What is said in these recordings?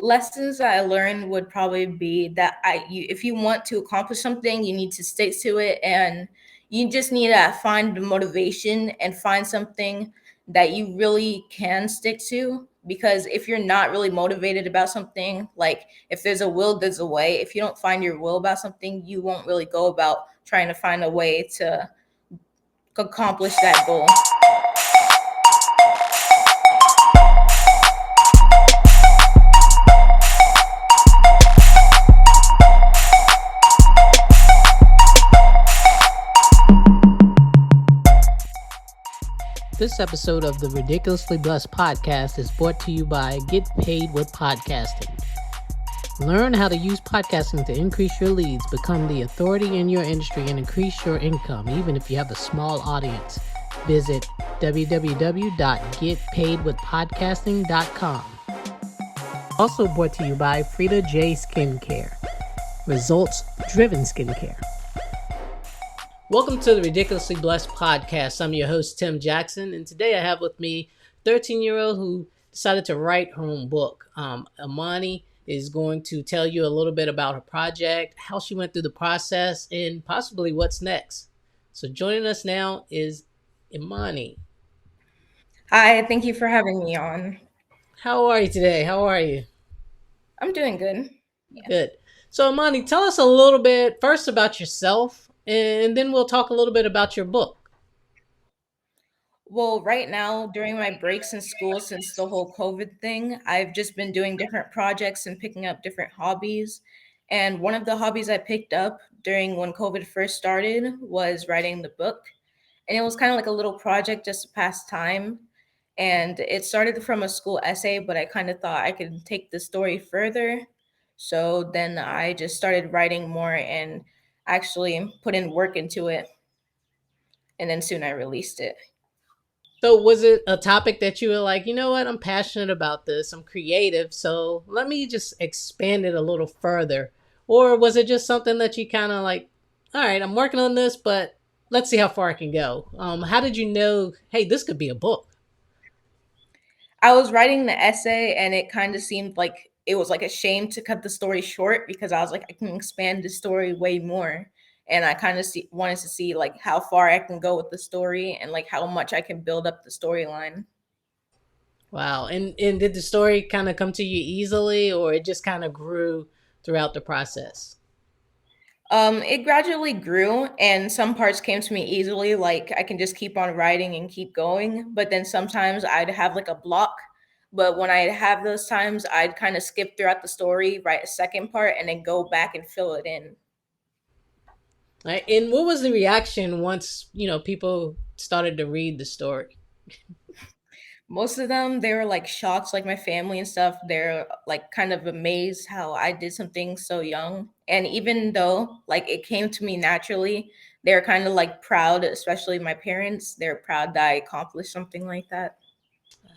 Lessons that I learned would probably be that if you want to accomplish something, you need to stick to it, and you just need to find the motivation and find something that you really can stick to. Because if you're not really motivated about something, like if there's a will, there's a way. If you don't find your will about something, you won't really go about trying to find a way to accomplish that goal. This episode of the Ridiculously Blessed podcast is brought to you by Get Paid with Podcasting. Learn how to use podcasting to increase your leads, become the authority in your industry, and increase your income, even if you have a small audience. Visit www.getpaidwithpodcasting.com. Also brought to you by Frida J Skincare, results-driven skincare. Welcome to the Ridiculously Blessed podcast. I'm your host, Tim Jackson, and today I have with me a 13-year-old who decided to write her own book. Imani is going to tell you a little bit about her project, how she went through the process, and possibly what's next. So joining us now is Imani. Hi, thank you for having me on. How are you today? How are you? I'm doing good. Yeah. Good. So Imani, tell us a little bit first about yourself, and then we'll talk a little bit about your book. Well, right now, during my breaks in school, since the whole COVID thing, I've just been doing different projects and picking up different hobbies. And one of the hobbies I picked up during when COVID first started was writing the book. And it was kind of like a little project just to pass time. And it started from a school essay, but I kind of thought I could take the story further. So then I just started writing more and actually put in work into it. And then soon I released it. So was it a topic that you were like, you know what, I'm passionate about this, I'm creative, so let me just expand it a little further? Or was it just something that you kind of like, all right, I'm working on this, but let's see how far I can go? How did you know, hey, this could be a book? I was writing the essay and it kind of seemed like it was like a shame to cut the story short because I was like, I can expand the story way more. And I kind of wanted to see like how far I can go with the story and like how much I can build up the storyline. Wow. And did the story kind of come to you easily, or it just kind of grew throughout the process? It gradually grew and some parts came to me easily, like I can just keep on writing and keep going. But then sometimes I'd have like a block. But when I'd have those times, I'd kind of skip throughout the story, write a second part, and then go back and fill it in. Right? And what was the reaction once, people started to read the story? Most of them, they were like shocked, like my family and stuff. They're like kind of amazed how I did something so young. And even though like it came to me naturally, they're kind of like proud, especially my parents. They're proud that I accomplished something like that.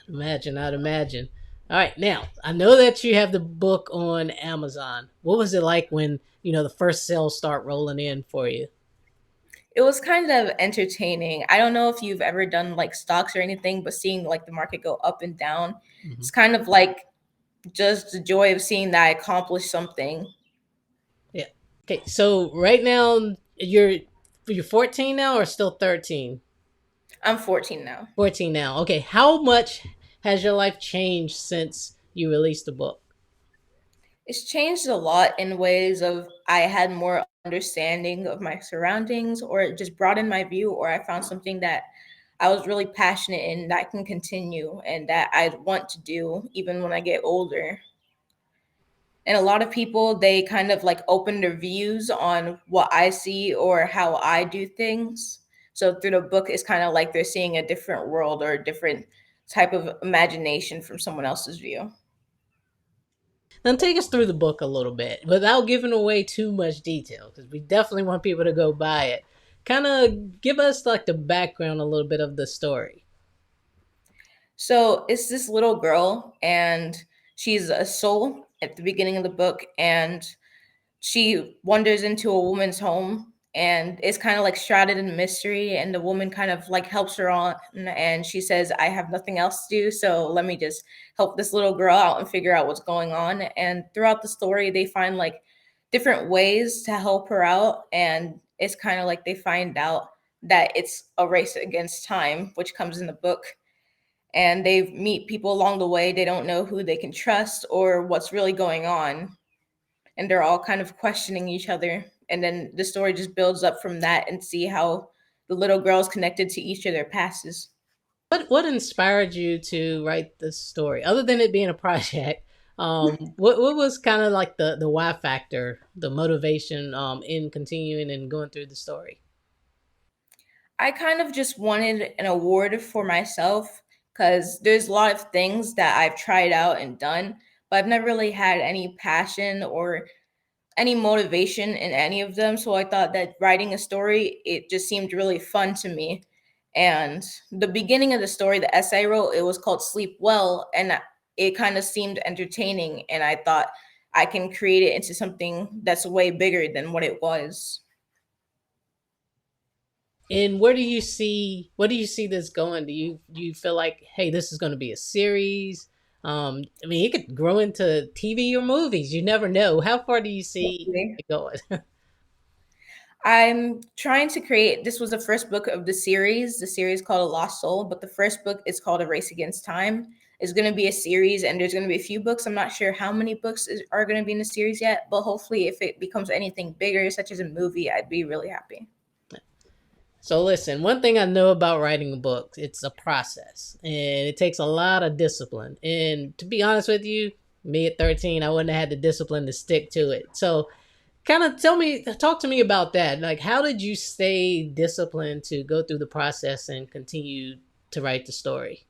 I'd imagine. All right, now I know that you have the book on Amazon. What was it like when the first sales start rolling in for you? It was kind of entertaining. I don't know if you've ever done like stocks or anything, but seeing like the market go up and down, Mm-hmm. it's kind of like just the joy of seeing that I accomplished something. Yeah. Okay, so right now you're 14 now or still 13? I'm 14 now. 14 now. Okay, how much has your life changed since you released the book? It's changed a lot in ways of I had more understanding of my surroundings, or it just broadened my view, or I found something that I was really passionate in that I can continue and that I want to do even when I get older. And a lot of people, they kind of like open their views on what I see or how I do things. So through the book, it's kind of like they're seeing a different world or a different type of imagination from someone else's view. Now take us through the book a little bit without giving away too much detail, because we definitely want people to go buy it. Kind of give us like the background a little bit of the story. So it's this little girl, and she's a soul at the beginning of the book, and she wanders into a woman's home, and it's kind of like shrouded in mystery, and the woman kind of like helps her on, and she says, I have nothing else to do, so let me just help this little girl out and figure out what's going on. And throughout the story they find like different ways to help her out, and it's kind of like they find out that it's a race against time, which comes in the book, and they meet people along the way. They don't know who they can trust or what's really going on, and they're all kind of questioning each other. And then the story just builds up from that, and see how the little girl's connected to each of their pasts. What inspired you to write this story, other than it being a project? What was kind of like the why factor, the motivation in continuing and going through the story? I kind of just wanted an award for myself, because there's a lot of things that I've tried out and done, but I've never really had any passion or any motivation in any of them. So I thought that writing a story, it just seemed really fun to me. And the beginning of the story, the essay I wrote, it was called Sleep Well, and it kind of seemed entertaining. And I thought I can create it into something that's way bigger than what it was. And where do you see this going? Do you feel like, hey, this is going to be a series? I mean, it could grow into TV or movies. You never know. How far do you see it going? I'm trying to create, this was the first book of the series called A Lost Soul, but the first book is called A Race Against Time. It's going to be a series, and there's going to be a few books. I'm not sure how many books are going to be in the series yet, but hopefully if it becomes anything bigger, such as a movie, I'd be really happy. So listen, one thing I know about writing a book, it's a process, and it takes a lot of discipline. And to be honest with you, me at 13, I wouldn't have had the discipline to stick to it. So kind of talk to me about that. Like, how did you stay disciplined to go through the process and continue to write the story?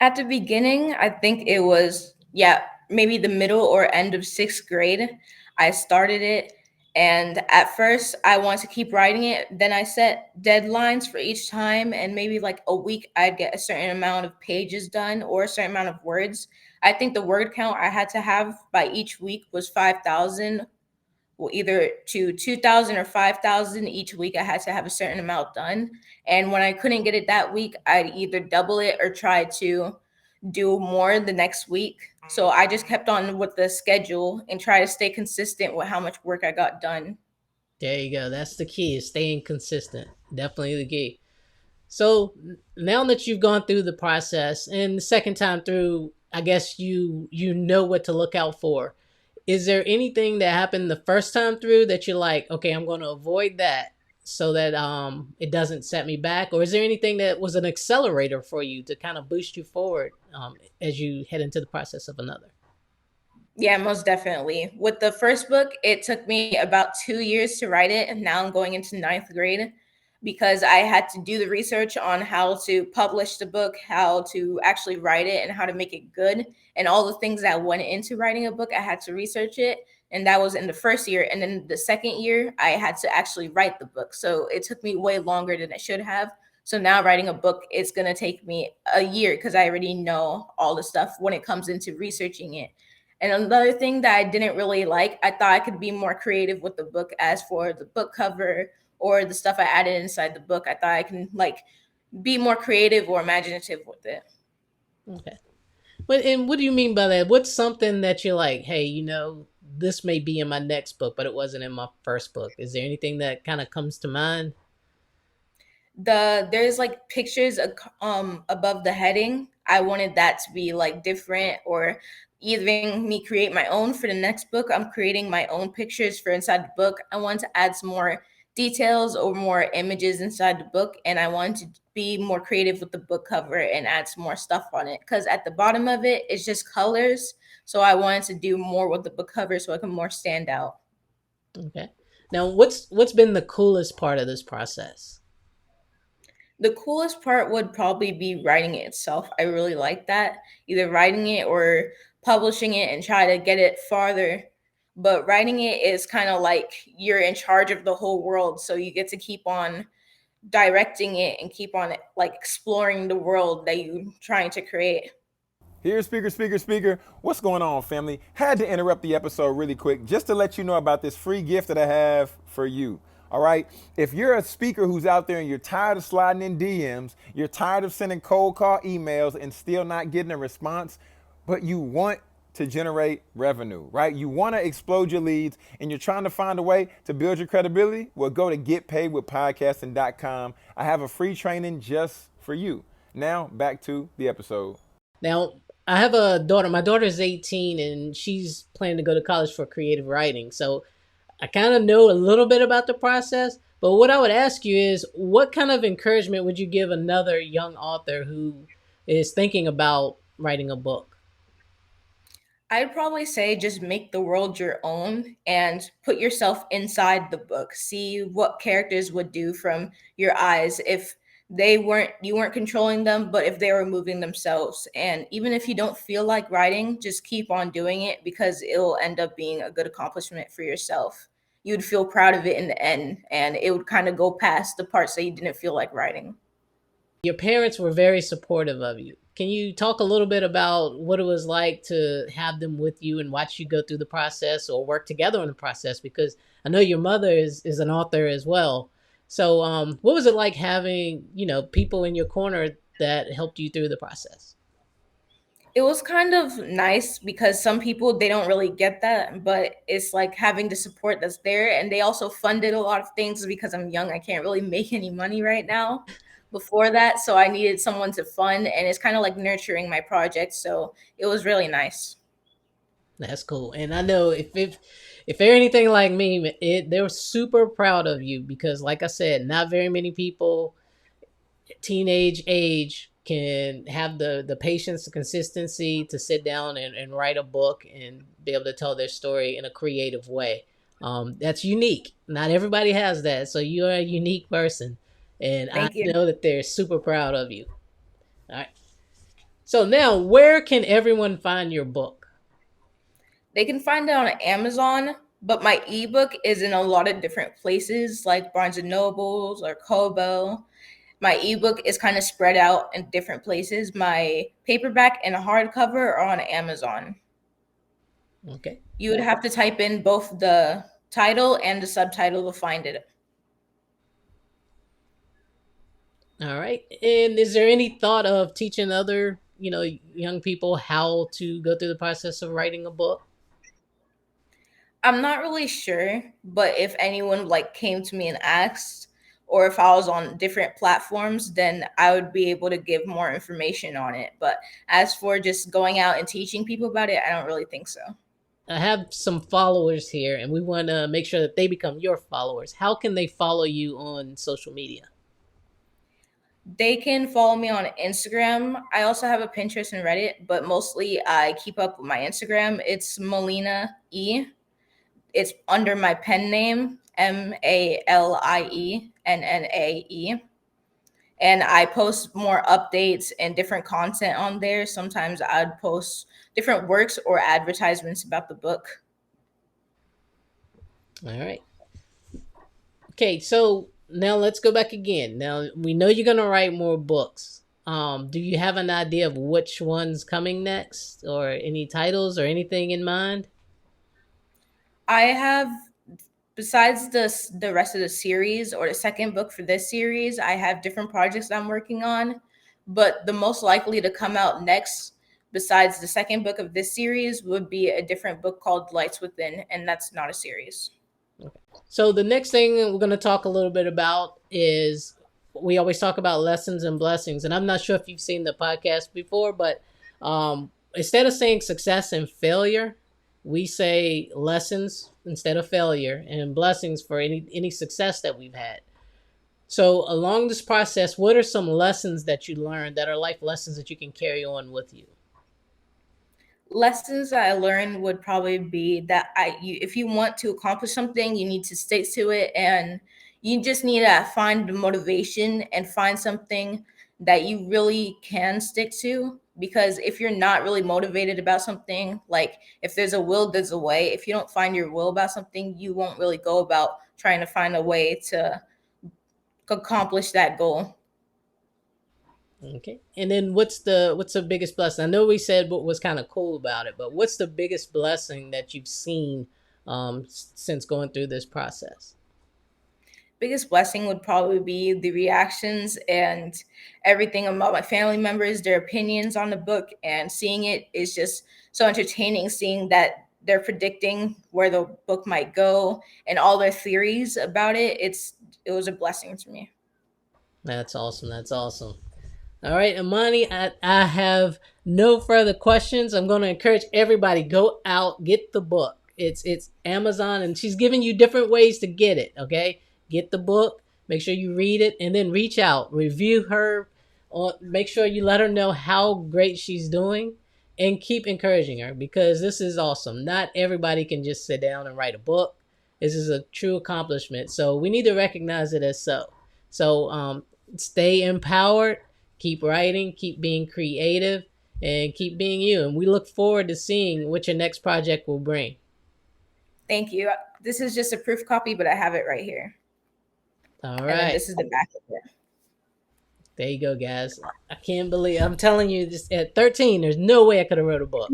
At the beginning, I think it was, yeah, maybe the middle or end of sixth grade. I started it. And at first, I wanted to keep writing it. Then I set deadlines for each time. And maybe like a week, I'd get a certain amount of pages done or a certain amount of words. I think the word count I had to have by each week was 5,000, well, either to 2,000 or 5,000 each week. I had to have a certain amount done. And when I couldn't get it that week, I'd either double it or try to do more the next week. So I just kept on with the schedule and try to stay consistent with how much work I got done. There you go. That's the key, is staying consistent. Definitely the key. So now that you've gone through the process and the second time through, I guess you know what to look out for. Is there anything that happened the first time through that you're like, okay, I'm going to avoid that so that it doesn't set me back? Or is there anything that was an accelerator for you to kind of boost you forward as you head into the process of another? Yeah, most definitely. With the first book, it took me about 2 years to write it, and now I'm going into ninth grade, because I had to do the research on how to publish the book, how to actually write it, and how to make it good. And all the things that went into writing a book, I had to research it. And that was in the first year. And then the second year, I had to actually write the book. So it took me way longer than it should have. So now writing a book, it's going to take me a year, because I already know all the stuff when it comes into researching it. And another thing that I didn't really like, I thought I could be more creative with the book. As for the book cover or the stuff I added inside the book, I thought I can like be more creative or imaginative with it. Okay. And what do you mean by that? What's something that you're like, hey, this may be in my next book, but it wasn't in my first book? Is there anything that kind of comes to mind? There's like pictures above the heading. I wanted that to be like different, or even me create my own for the next book. I'm creating my own pictures for inside the book. I want to add some more details or more images inside the book, and I want to be more creative with the book cover and add some more stuff on it, because at the bottom of it it's just colors. So I wanted to do more with the book cover so it can more stand out. Okay. Now, what's been the coolest part of this process? The coolest part would probably be writing it itself. I really like that. Either writing it or publishing it and try to get it farther. But writing it is kind of like you're in charge of the whole world. So you get to keep on directing it and keep on like exploring the world that you're trying to create. Here, speaker. What's going on, family? Had to interrupt the episode really quick just to let you know about this free gift that I have for you. All right. If you're a speaker who's out there and you're tired of sliding in DMs, you're tired of sending cold call emails and still not getting a response, but you want to generate revenue, right? You want to explode your leads and you're trying to find a way to build your credibility, well, go to getpaidwithpodcasting.com. I have a free training just for you. Now, back to the episode. Now, I have a daughter. My daughter is 18 and she's planning to go to college for creative writing. So I kind of know a little bit about the process. But what I would ask you is what kind of encouragement would you give another young author who is thinking about writing a book? I'd probably say just make the world your own and put yourself inside the book. See what characters would do from your eyes if you weren't controlling them, but if they were moving themselves. And even if you don't feel like writing, just keep on doing it because it'll end up being a good accomplishment for yourself. You'd feel proud of it in the end, and it would kind of go past the parts that you didn't feel like writing. Your parents were very supportive of you. Can you talk a little bit about what it was like to have them with you and watch you go through the process or work together on the process? Because I know your mother is an author as well. So, what was it like having people in your corner that helped you through the process? It was kind of nice because some people they don't really get that, but it's like having the support that's there. And they also funded a lot of things because I'm young. I can't really make any money right now before that. So I needed someone to fund, and it's kind of like nurturing my project. So it was really nice. That's cool. And I know if they're anything like me, they're super proud of you because, like I said, not very many people teenage age can have the patience, the consistency to sit down and write a book and be able to tell their story in a creative way. That's unique. Not everybody has that. So you're a unique person. And I Thank you. know that they're super proud of you. All right. So now, where can everyone find your book? They can find it on Amazon, but my ebook is in a lot of different places like Barnes and Nobles or Kobo. My ebook is kind of spread out in different places. My paperback and hardcover are on Amazon. Okay. You would have to type in both the title and the subtitle to find it. All right. And is there any thought of teaching other, young people how to go through the process of writing a book? I'm not really sure, but if anyone like came to me and asked, or if I was on different platforms, then I would be able to give more information on it. But as for just going out and teaching people about it, I don't really think so. I have some followers here, and we want to make sure that they become your followers. How can they follow you on social media? They can follow me on Instagram. I also have a Pinterest and Reddit, but mostly I keep up with my Instagram. It's Melina E. It's under my pen name, MALIENNAE. And I post more updates and different content on there. Sometimes I'd post different works or advertisements about the book. All right. Okay, so now let's go back again. Now we know you're gonna write more books. Do you have an idea of which one's coming next, or any titles, or anything in mind? I have, besides the rest of the series or the second book for this series, I have different projects I'm working on. But the most likely to come out next, besides the second book of this series, would be a different book called Lights Within, and that's not a series. So the next thing we're going to talk a little bit about is we always talk about lessons and blessings, and I'm not sure if you've seen the podcast before, but instead of saying success and failure, we say lessons instead of failure and blessings for any success that we've had. So along this process, what are some lessons that you learned that are life lessons that you can carry on with you? Lessons that I learned would probably be that if you want to accomplish something, you need to stick to it, and you just need to find the motivation and find something that you really can stick to. Because if you're not really motivated about something, like if there's a will, there's a way. If you don't find your will about something, you won't really go about trying to find a way to accomplish that goal. Okay. And then what's the biggest blessing? I know we said what was kind of cool about it, but what's the biggest blessing that you've seen since going through this process? Biggest blessing would probably be the reactions and everything about my family members, their opinions on the book, and seeing it is just so entertaining. Seeing that they're predicting where the book might go and all their theories about it, it was a blessing to me. That's awesome. That's awesome. All right, Imani, I have no further questions. I'm going to encourage everybody, go out, get the book. It's Amazon, and she's giving you different ways to get it, okay? Get the book, make sure you read it, and then reach out, review her, or make sure you let her know how great she's doing, and keep encouraging her because this is awesome. Not everybody can just sit down and write a book. This is a true accomplishment, so we need to recognize it as so. So stay empowered. Keep writing, keep being creative, and keep being you. And we look forward to seeing what your next project will bring. Thank you. This is just a proof copy, but I have it right here. All And then right. this is the back of it. There you go, guys. I can't believe I'm telling you this at 13, there's no way I could have wrote a book.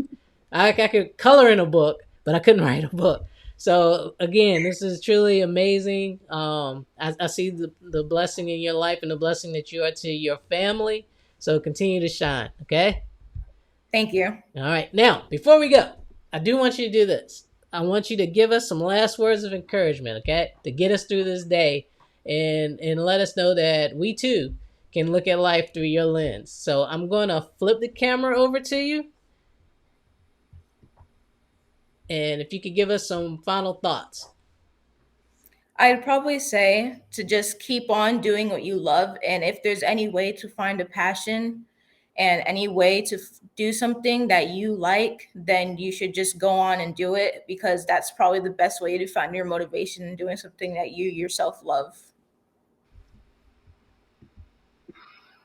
I could color in a book, but I couldn't write a book. So again, this is truly amazing. I see the blessing in your life and the blessing that you are to your family. So continue to shine, okay? Thank you. All right. Now, before we go, I do want you to do this. I want you to give us some last words of encouragement, okay? To get us through this day and let us know that we too can look at life through your lens. So I'm going to flip the camera over to you. And if you could give us some final thoughts. I'd probably say to just keep on doing what you love. And if there's any way to find a passion and any way to do something that you like, then you should just go on and do it because that's probably the best way to find your motivation in doing something that you yourself love.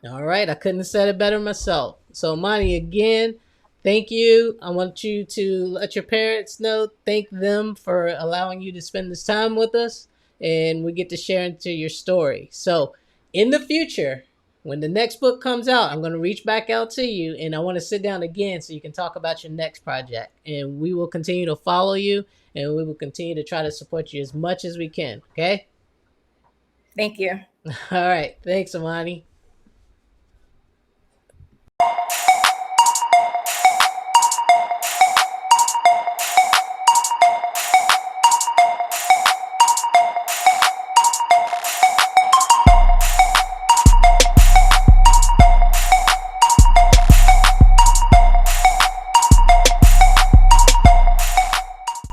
All right. I couldn't have said it better myself. So, Imani, again, thank you. I want you to let your parents know, thank them for allowing you to spend this time with us. And we get to share into your story. So, in the future, when the next book comes out, I'm going to reach back out to you and I want to sit down again so you can talk about your next project. And we will continue to follow you and we will continue to try to support you as much as we can. Okay? Thank you. All right. Thanks, Imani.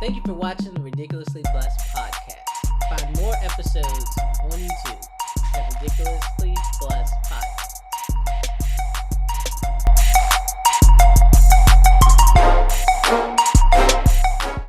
Thank you for watching the Ridiculously Blessed podcast. Find more episodes on YouTube at ridiculouslyblessed.pod.